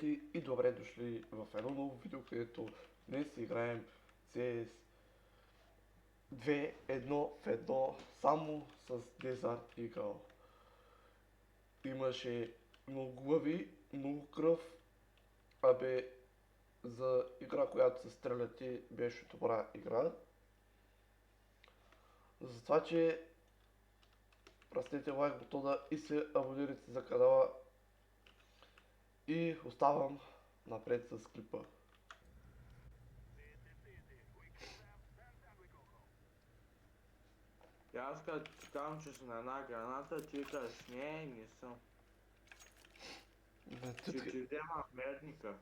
Здравейте и добре дошли в едно ново видео, където днес играем CS 2 едно в едно само с Desert Eagle. Имаше много глави, много кръв, за игра, която се стреляте, беше добра игра. Затова, че пръснете лайк бутона и се абонирайте за канала и оставам напред с клипа. И аз като ти казвам, че съм на една граната, ти кажеш, не съм. Ще ти взема мерника.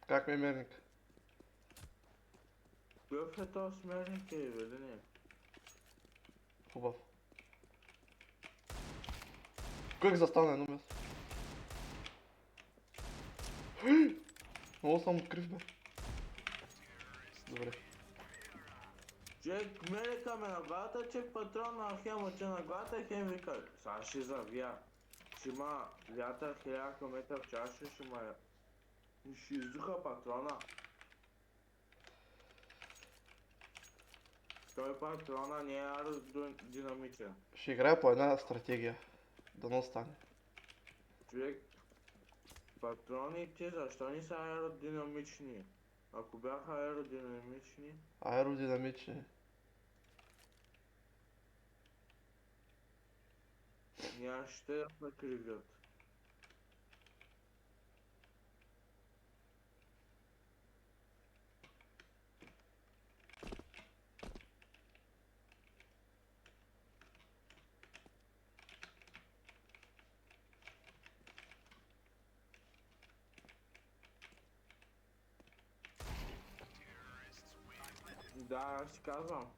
Как ми е мерник? Какъв е този смерник, Велине? Хубав. Как застана едно място? Много съм открив, бе. Добре. Чек, мерника ме на главата, чек патрона, хем уче на главата, хем вика. Сега ще завия. Ще има вятър 1000 км в час, ще издуха патрона. Той патрона не е аеродинамичен. Ще играя по една стратегия. Дано стане. Човек, патроните защо не са аеродинамични? Ако бяха аеродинамични, Аеродинамични. нямаше да ме кривят. Да, аз си казвам.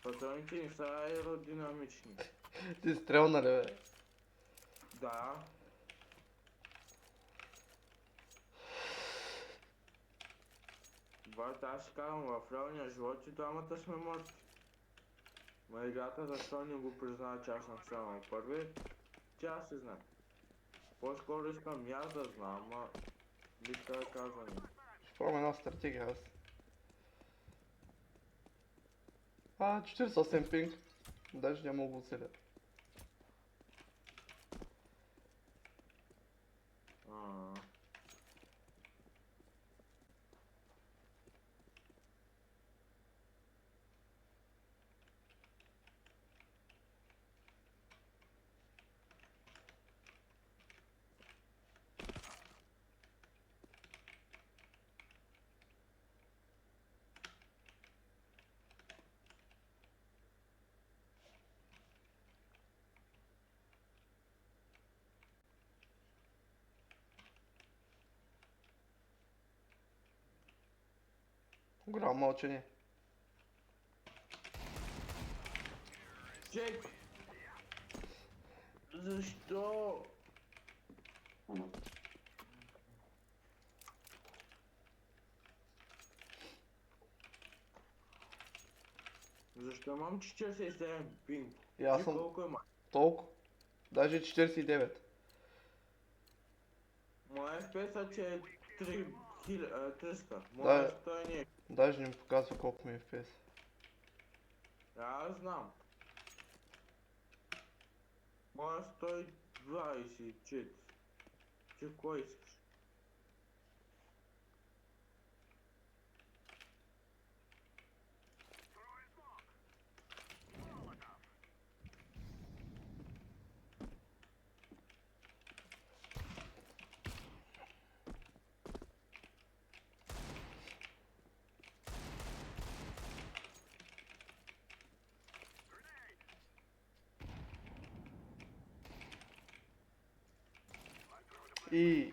Патроните не са аеродинамични. Ти стрелна ли, бе? Да. Брат, аз си казвам, в реалния живот и двамата сме мъртви. Ма играта защо не го признава, че аз съм станал първи? Тя си знае. По-скоро искам и аз да знам, ама лика да казвам. Ще пробвам една стратегия аз. 48 пинг. Даже не мога да оцеля. Голямо мълчание. Чек! Защо? Защо имам 47 пинг? И аз Ти съм колко има? толкова. Даже 49. Моя FPS че е 300. Да. Моя 100 не е. Даже не ми показва колко ми е FPS. Аз знам. Моя 124. Ти кой искаш? И...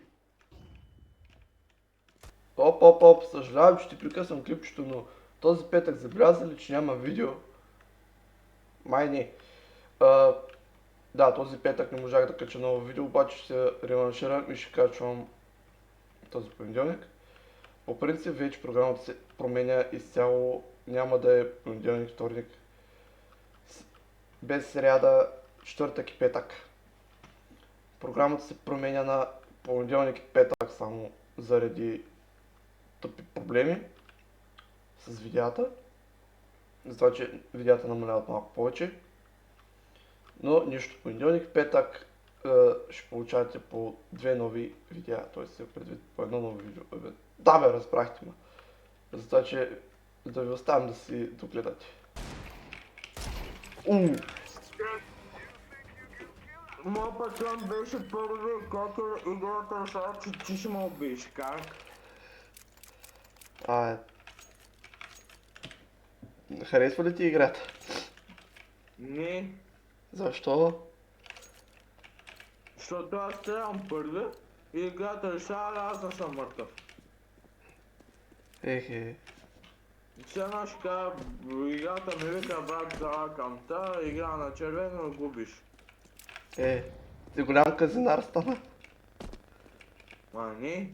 Оп, съжалявам, че ти прекъсвам клипчето, но този петък забеляза ли, че няма видео? Май не. Да, този петък не можах да кача ново видео, обаче ще се реванширам и ще качвам този понеделник. По принцип вече програмата се променя изцяло, няма да е понеделник, вторник, без сряда, четвъртък и петък. Програмата се променя на понеделник и петък само заради тъпи проблеми с видеята. Затова, че видеята намаляват малко повече. Но нищо, понеделник, петък ще получавате по две нови видеа, т.е. се предвид по едно ново видео. Да бе, разбрахте ме. Затова, че да ви оставям да си догледате. Моят патрон беше първи, когато играта решава, че ти ще ме убиеш. Как? Харесва ли ти играта? Не, Защо? защото аз стрелям първи и играта решава, аз да съм мъртъв. Ехе. Сега ще кажа, играта ми вика, брат, залакам та, игра на червено, губиш. Ти голям казинар стана. Ма не.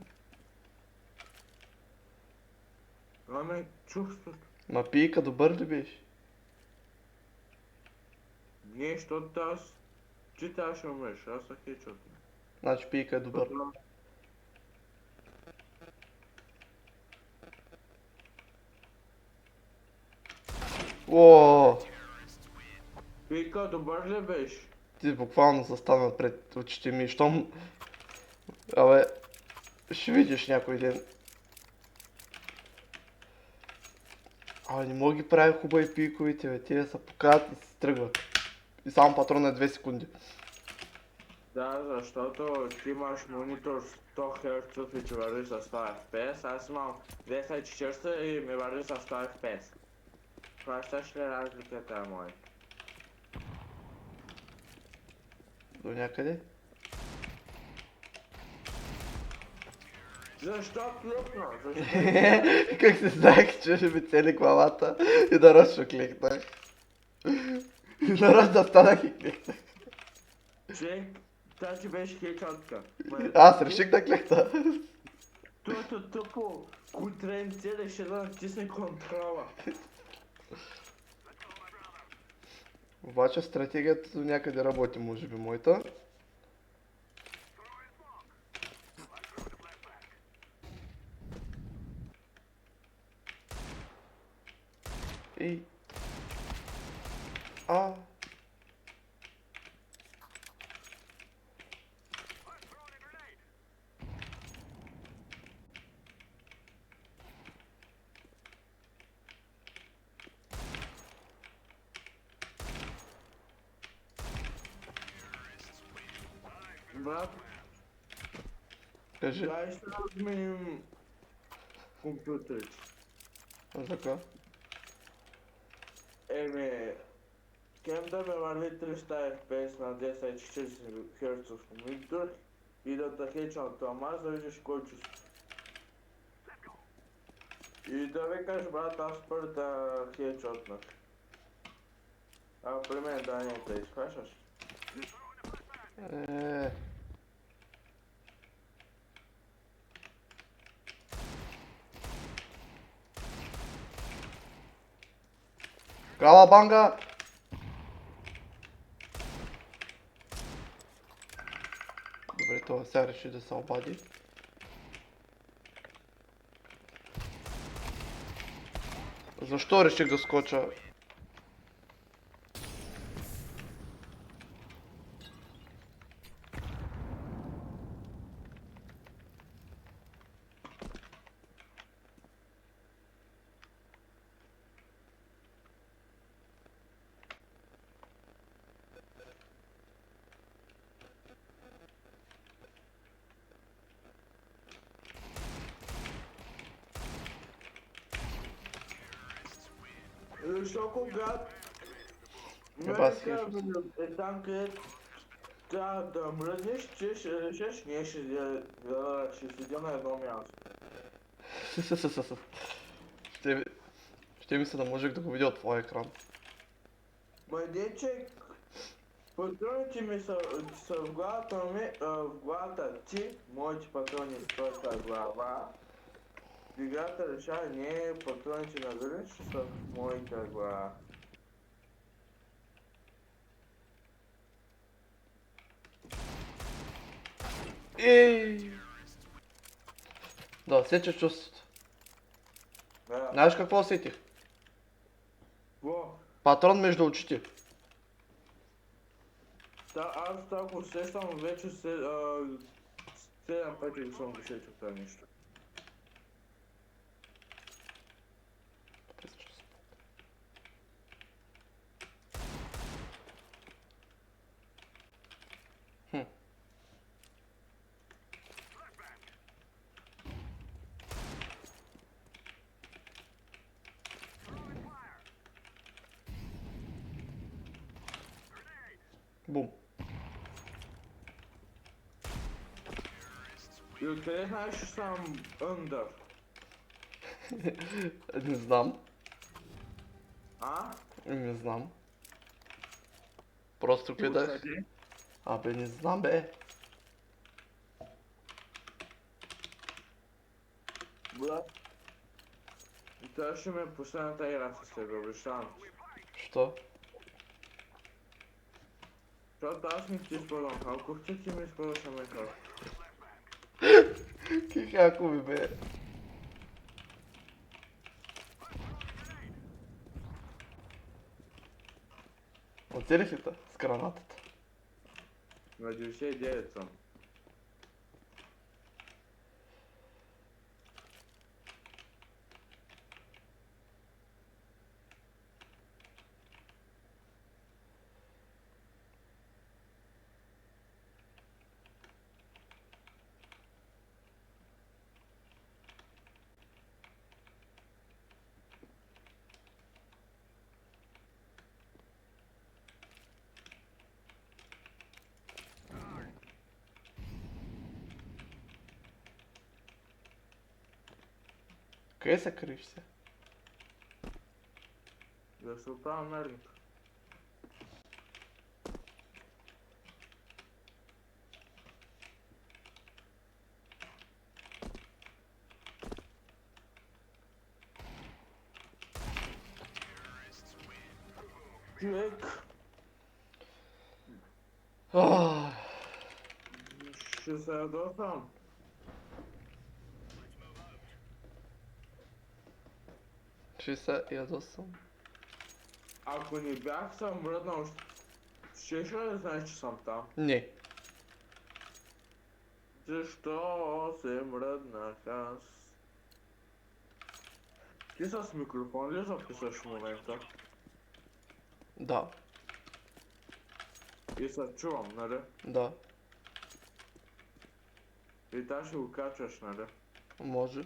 Ами чувството. Ма пийка добър ли беше? Не, защото аз... Ти трябва ще умреш, аз съм хечот. Значи пийка е добър. О, Пика, добър ли беше? ти буквално застана пред очите ми. Щом... Абе, ще видиш някой ден. Абе, не мога ги прави хубави пиковите, бе. Тия се покажат и се тръгват. И само патрон е 2 секунди. Да, защото ти имаш монитор 100 Hz и ти върви с 100 FPS, аз имам 240 и ми върви с 100 FPS. Хващаш ли разликата, мой? До някъде. Защо кликна? Защо? Как се знаех, че ще ми цели главата и нарочно ще кликнах. И нарочно станах и кликнах. Човек, тази беше хечотка. Аз реших да кликна. Тото тъпо контренция реши да натисне контрола. Обаче стратегията до някъде работи, може би моята. И... Брат, Кажи. дай ще разменим компютрите. Така. Кем да ме върви 300 FPS на 1040 Hz монитор и да те хеча на това маз, да видиш кой чувства. И да викаш, брат, аз първо да хечотнах. А при мен да не те изхващаш. Калабанга! Добре, това сега реши да се обади. Защо реших да скоча? Защо когато Еба си Америка е там, където трябва да мръднеш, че ще решиш, ние ще седя на едно място. Ще ми се да можех да го видя от твоя екран. Ма дече, патроните ми са в главата ми, в главата ти, моите патрони в твоята глава. Играта решава, не патроните на Вилич, са в моята глава. И... Да, усетиш чувството. Да. Знаеш какво усетих? Во. Патрон между очите. Да, аз така усещам вече 7 пъти го съм усетил това нещо. Хм. Бум. И откъде знаеш, че съм under? Не знам. А? Не знам. Просто гледах. Отсъди. Абе, не знам, бе. Брат. И това ще ми е последната игра с тебе, обещавам. Що? Защото аз не ти изпълвам халковци, ти ми изпълваш аме халковци. Как ми, бе. Оцелих ли те с гранатата? На 99 съм. Къде се криеш се? Да се оправя мерник. Човек, Ах, ще се ядосам. ще се ядосам. Ако не бях съм мръднал, щеше ли да знаеш, че съм там? Не. Защо се мръднах аз? Ти с микрофон ли записваш в момента? Да. И се чувам, нали? Да. И та ще го качваш, нали? Може.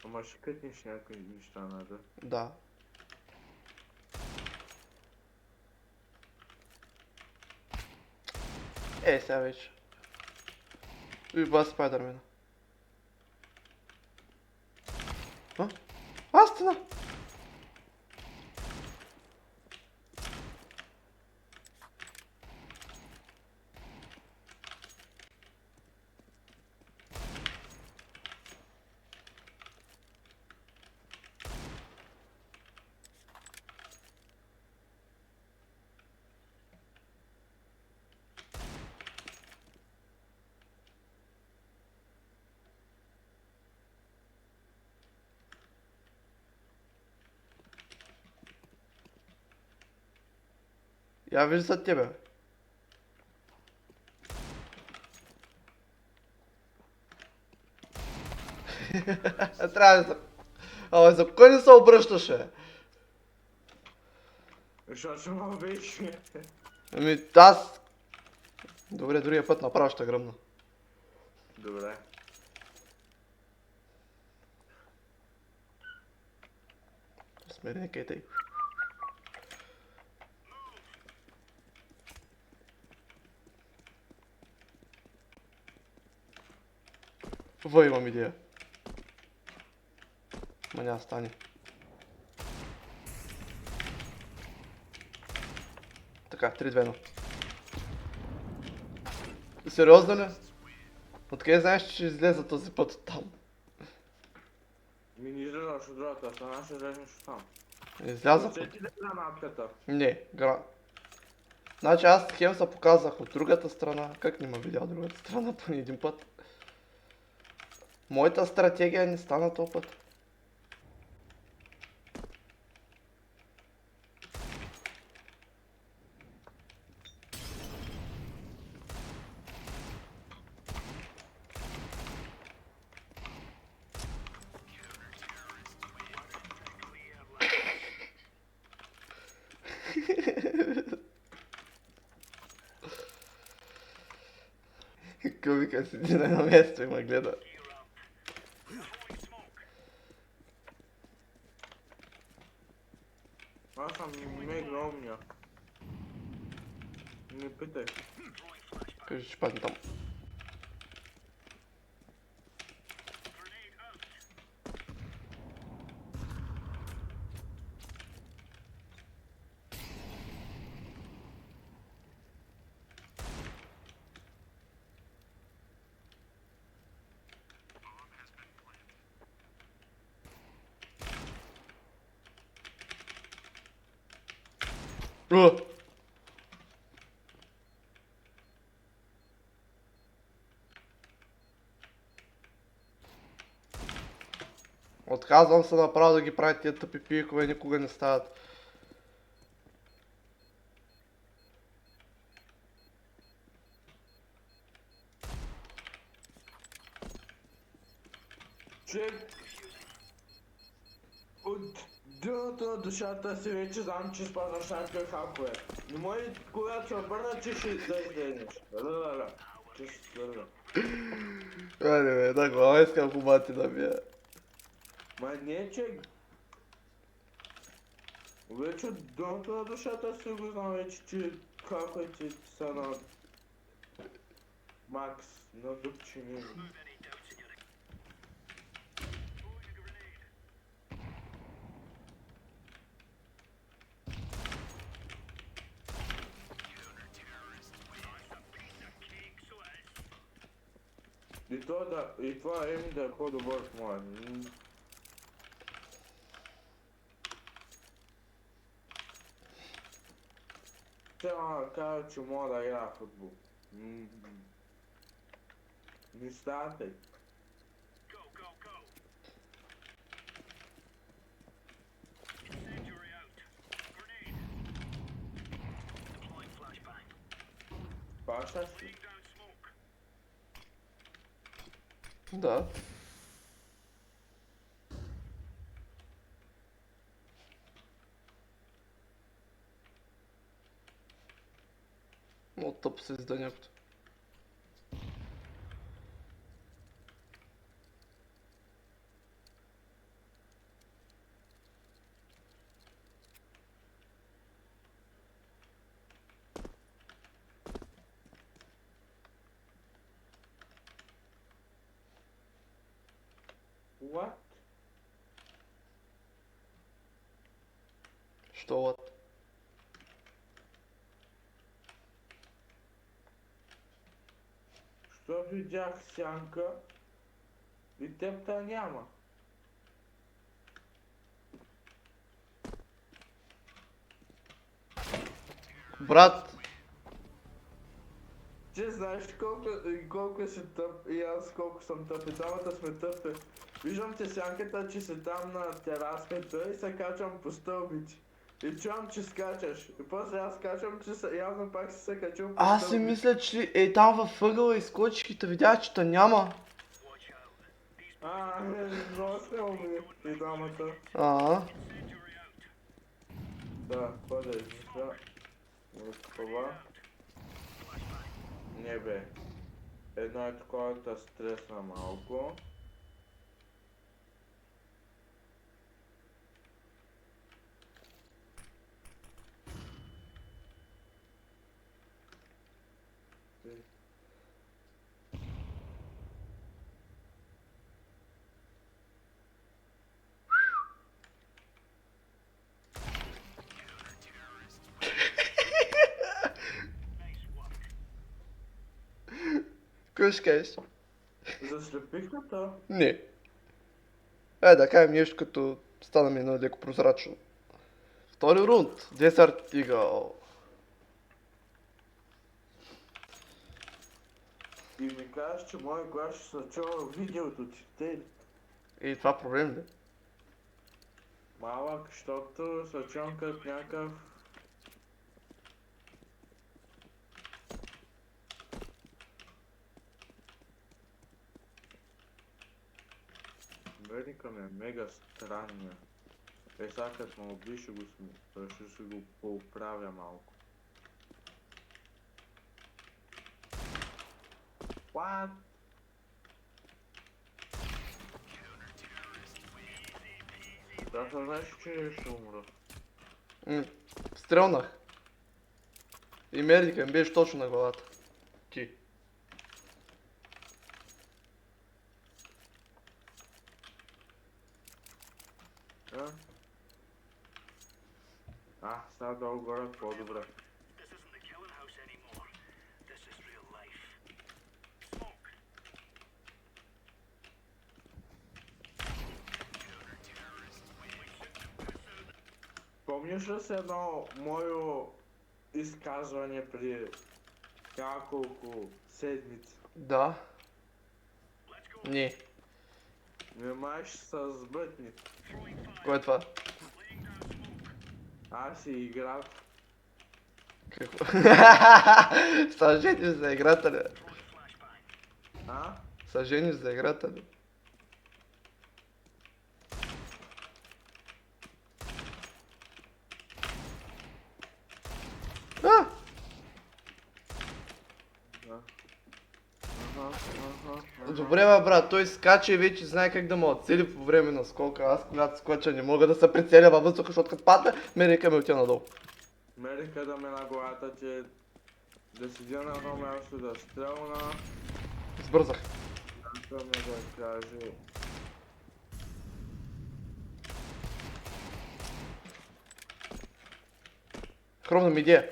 Ама ще кътнеш някакви неща, нали? Да. Сега вече. Уйба Спайдермена. А? Астина! Я вижу за тебе. Трябва да се... Ама за кой не се обръщаше? Защото ще ме убиеш. Ами аз... Добре, другия път направо ще гръмна. Добре. Смирени кейтей. Имам идея. Ма няма стане. Така, 3-2-1. Сериозно ли? Откъде знаеш, че ще излезе този път от там? Ми не излизаш от другата страна, ще излезеш там. Изляза? Усети ли гранатката? Не, Значи аз хем се показах от другата страна. Как не ме видя от другата страна поне един път? Моята стратегия не стана този път. Кубика седи на едно място и ме гледа. Аз съм мега умния. Не питай. Кажи, че падне там. Отказвам се направо да ги правят тия тъпи пикове, никога не стават. Човек, от дъното на душата си вече знам, че спазваш някакви хакове. Не може, когато се обърна, че ще да излезнеш. Ла. Че ще свърна. Айде бе, една глава искам по батина ми. Май не, че... Вече от дъното на душата си го знам вече, че хаковете са на... Макс, на дупчини. И това Еми да е по-добър от моя. Трябва да кажа, че мога да играя в футбол. Не ставате. Пашаш ли? Да. Много тъпо се изданието. What? Що лад? Що видях сянка и теб та няма. Брат, Че знаеш колко си тъп и аз колко съм тъп и двамата сме тъпи. Виждам те сянката, че си там на тераската и се качвам по стълбите. И чувам, че скачаш. И после аз качвам, че явно пак си се качвам по аз си стълбите. мисля, че е там във ъгъла изкочих и те видях, че те няма. Много сме умни и двамата. Да, какво да измисля? От това. Не бе. Едно е такова да стресна малко. Кой ще кажеш? Заслепихме то. Не. Да кажем нещо като стана ми едно леко прозрачно. Втори рунд. Десерт игъл. И ми кажеш, че мой глас ще се чува в видеото ти. Те И това проблем ли? малък, защото се чувам като някакъв... Верника ми е мега странния. Сега като ме убиш ще ще го поуправя малко. What? Да се знаеш, че ще умра. Стрелнах. И мердика ми беше точно на главата. Ти. Сега долу-горе по-добре. Помниш ли си едно мое изказване при няколко седмици? Да. Не. Внимаваш с сбътни. Кое е това? Аз си играт. Какво? Съжениш за играта ли? Съжениш за играта ли? Добре, бе, брат, той скача и вече знае как да ме отцели по време на скока. Аз когато скоча не мога да се прицеля във въздуха, защото като падна, мерика ме отива надолу. Мерика да ме на главата, че да седя на едно място, да стрелна. Сбързах. Да ме да каже. Хромна ми идея.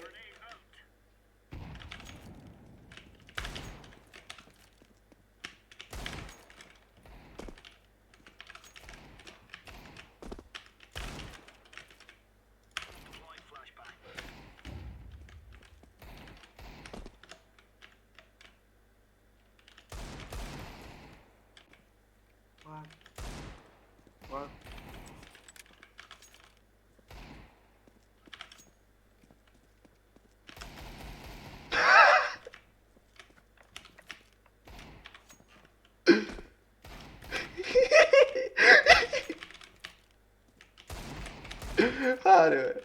What? Аре, бе.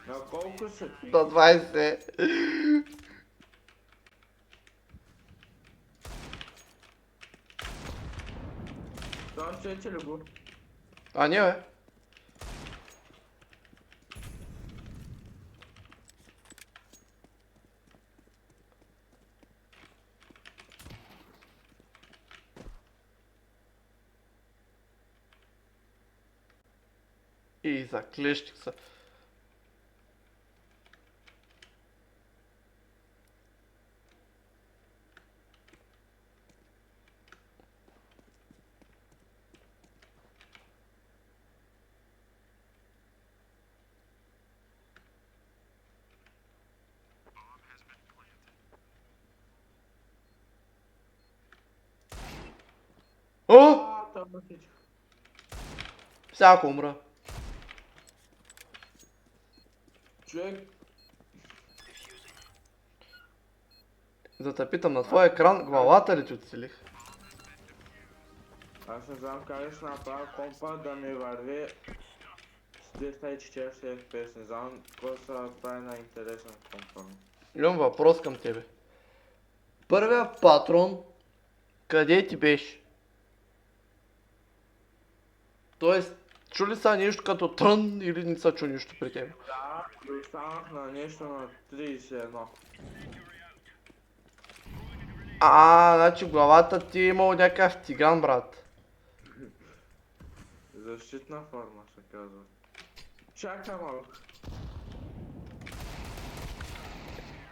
На колко са ти? До 20. Това ще ли го? А, не, бе. И заклещих се. О! Там на всичко. Всяко умра. Човек, Да те питам, на твоя екран главата ли ти отцелих? аз не знам как ще направя компа да ми върви с 240 FPS. Не знам какво се прави на интересен компа. Имам въпрос към тебе. Първия патрон, къде ти беше? Тоест, чу ли са нещо като трън или не са чу нищо при тебе? Да, останах на нещо на 31. Значи главата ти е имал някакъв тиган, брат. Защитна форма се казва. Чакай малко.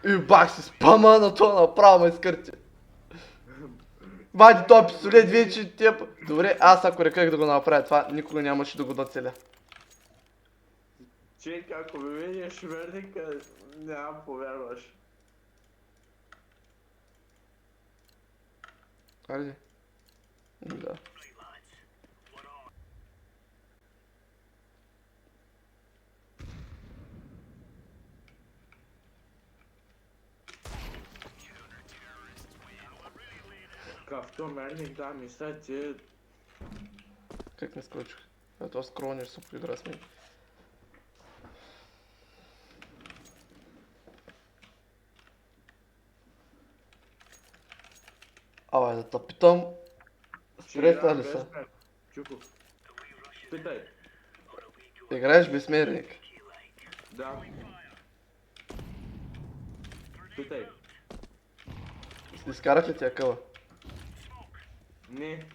И бах си спама на това направо ме изкърти. Вади този пистолет вече теб. Добре, аз ако реках да го направя това, никога нямаше да го нацеля. Чек, ако ми видиш верника, няма повярваш. Хайде. Да. Както мерник, да, мисля, че Как не скочих? Това скрониш се поигра с мен. Абе, да те питам, ще играя стреса ли без са? мен. Чуков. Питай. Играеш безмерник. Да. Питай. Изкарах ли тя къла? Не.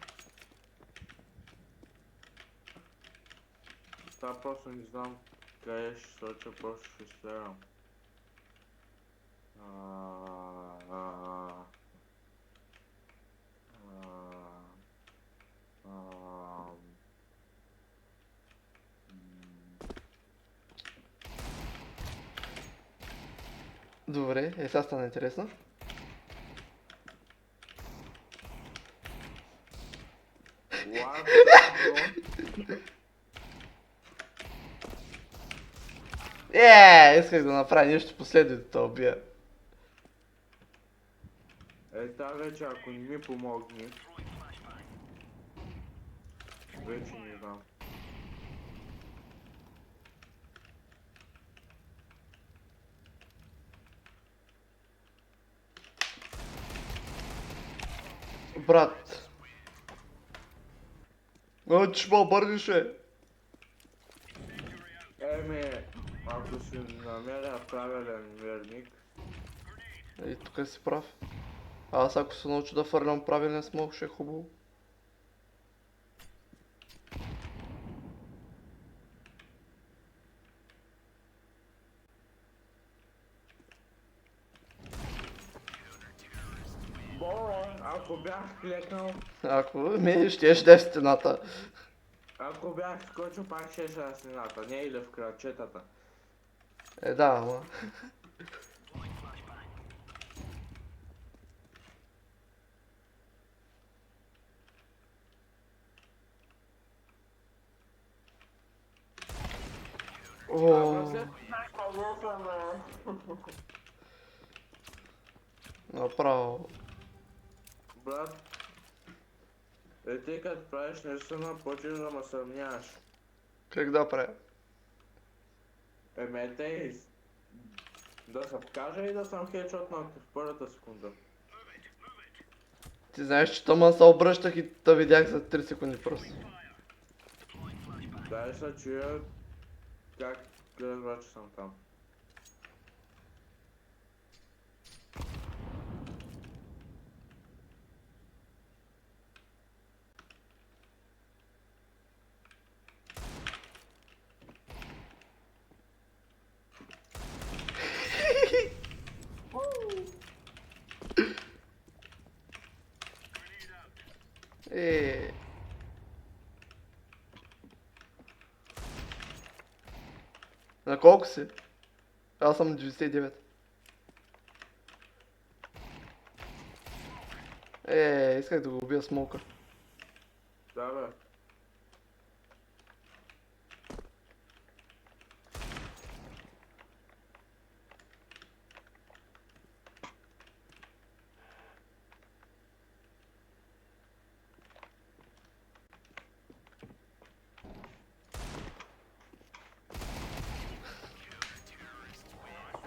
Това просто не знам къде ще соча, просто ще изгледам. Добре, сега стана интересно. What the Исках да направя нещо последно да те убия. Та вече ако не ми помогне, вече не знам. Брат. Че по-бързише. Ако си намеря правилен верник, И тук си прав. Аз ако се науча да фърлям правилен смок, ще е хубаво. ако бях клекнал, Ако ми щеш да е в стената. ако бях скочил, пак ще на стената, не или в крачетата. Да, ама. Направо. Брат, ти като правиш нещо на почваш да ме съмняваш. Как да правя? Те да се покажа и да съм хедшот в първата секунда. Ти знаеш, че тъмън се обръщах и те видях за 3 секунди просто. Дай се чуя как разбра, че съм там. На колко си? Аз съм 99. Исках да го убия смока. Да бе.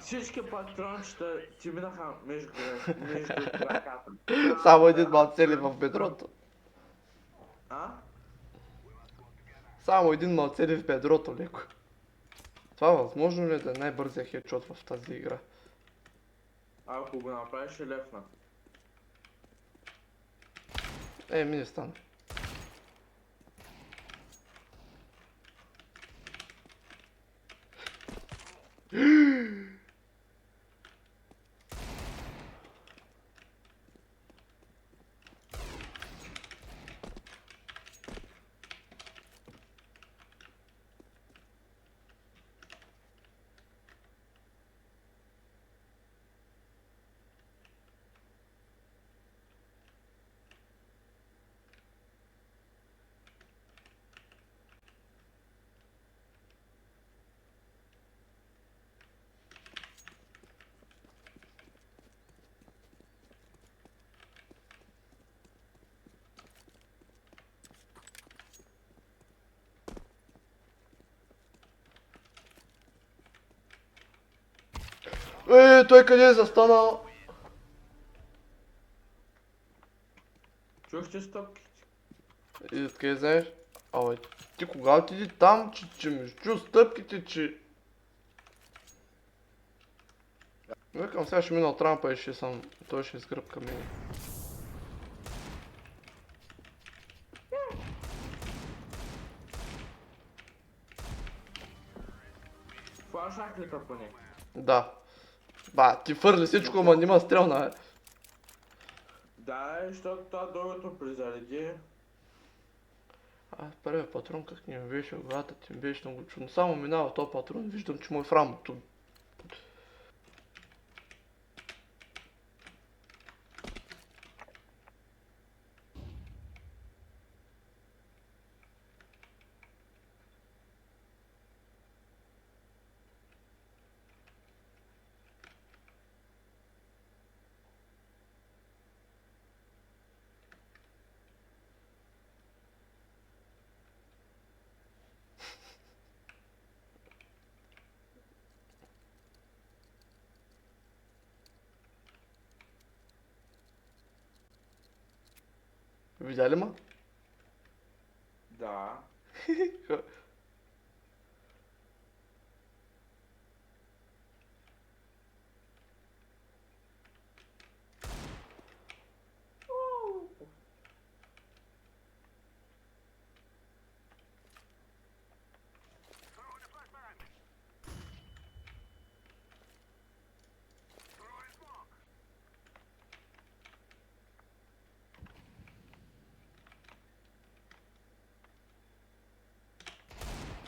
Всички патрончета ти минаха между краката. Само един ма цели в бедрото. А? Само един ма цели в бедрото, леко. Това възможно ли е да е най-бързия хедшот в тази игра? Ако го направиш, ще лепна. Ми не стана. Той къде е застанал? Чухте стъпките? И откъде знаеш? Абе, ти кога отиди там, че между стъпките, че... Викам, сега ще мина от рампа и ще съм... Той ще изгръбка мен. Флашах ли тъпане? Да. Ба, ти фърли всичко, ама нема стрелна, бе. Да, защото това другото призареди. Първият патрон как не ми беше в главата, ти ми беше много чудно. Само минава този патрон, виждам, че му е в рамото. Видя ли ма? Да.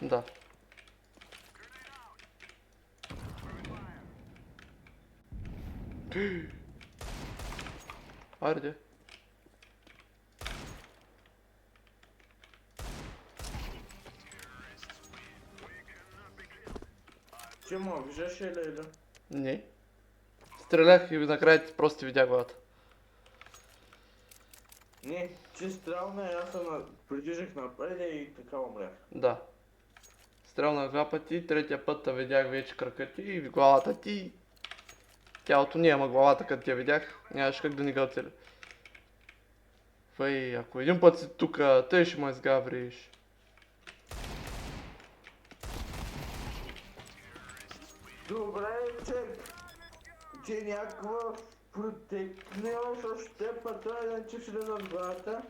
Да. Айде. Ти ме виждаш или? Не. Стрелях и накрая ти просто ти видя главата. Не, ти стрелна и аз се придвижих напред и така умрях. Да. Стрелнах два пъти, третия път те видях вече кръка ти и главата ти. Тялото не, ама главата като я видях, нямаше как да ни го цели. Вай, ако един път си тука, тъй ще ме изгавриш. Добре, че някаква протекнила с теб патрона, че ще влиза в главата.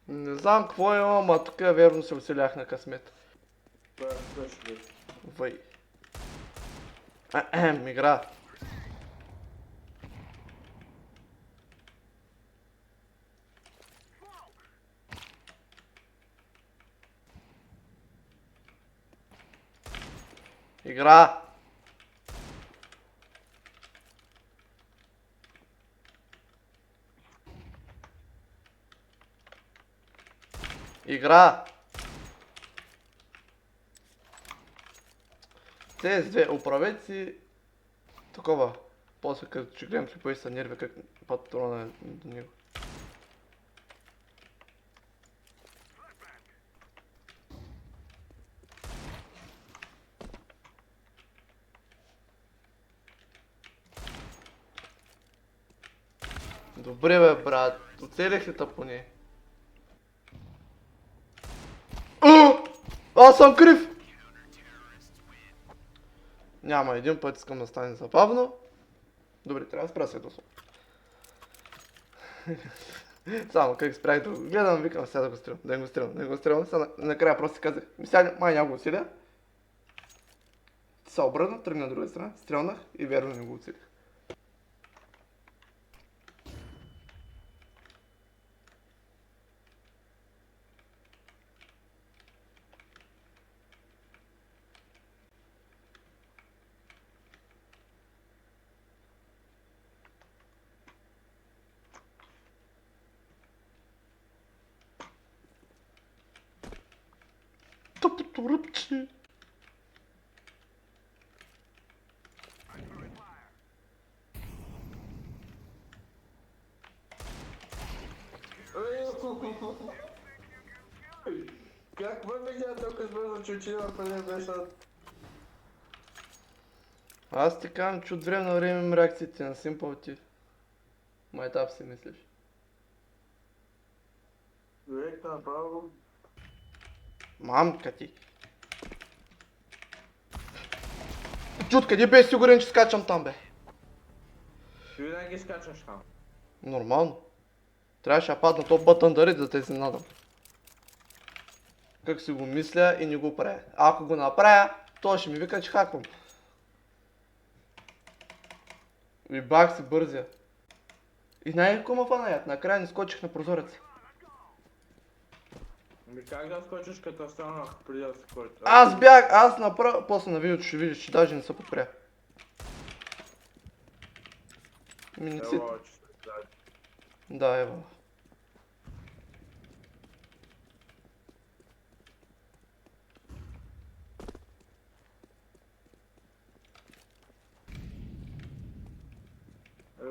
Не знам какво е, ама тук верно се оселях на късмет. Пъшли. Вай. Игра. Игра. Игра. Тези две оправете си такова. После като че гледам клипа и се нервя как патрона е до него. Добре бе, брат. Оцелих ли поне? Аз съм крив! Няма, един път искам да стане забавно. Добре, трябва да спра светло. Само как спрях да го гледам, викам сега да го стрелям, да го стрелям, сега накрая просто си казах, сега май няма го усилия. Се обърна, тръгна на друга страна, стрелнах и вярно не го оцелих. Тъпото ръбче. Как ме видя тук с бързо чучина преди беше? Аз ти казвам, че от време на време им реакциите на Simple ти. Майтап си мислиш. Човек направо. Мамка ти. Чут, къде бе сигурен, че скачам там, бе? Ти винаги скачаш там. Нормално. Трябваше да падна то бътън да да те изненадам. Как си го мисля и не го правя. Ако го направя, той ще ми вика, че хаквам. И бах си бързия. И най-ко ма фанаят, накрая не скочих на прозореца. Ами как да скочиш като станах преди да скочиш? Аз бях, аз направо, после на видеото ще видиш, че даже не се подпря. Миниците. Ево, че се даде. Да, ево.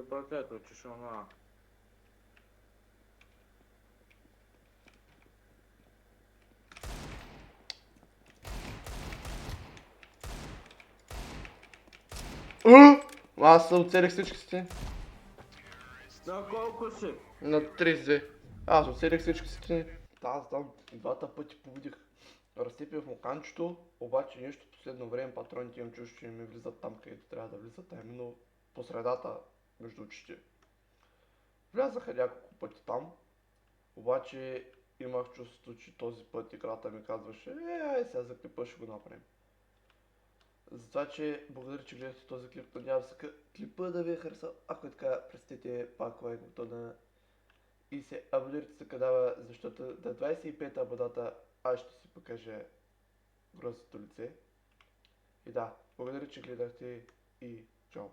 Братето, че ще на. Аз се оцелих всички стени. На колко си? На 32. Аз оцелих всички стени. Да, аз знам, двата пъти победих. Разцепих му канчето, обаче нещо в последно време патроните имам чуш, че не ми влизат там, където трябва да влизат, а именно по средата между очите. Влязаха няколко пъти там, обаче имах чувството, че този път играта ми казваше, ай сега за клипа ще го направим. Затова, че благодаря, че гледахте този клип, надявам се клипа да ви е харесал. Ако е така, престите пак лайк бутона и се абонирайте за канала, защото на 25-та абоната аз ще си покажа грозното лице. И да, благодаря, че гледахте и чао!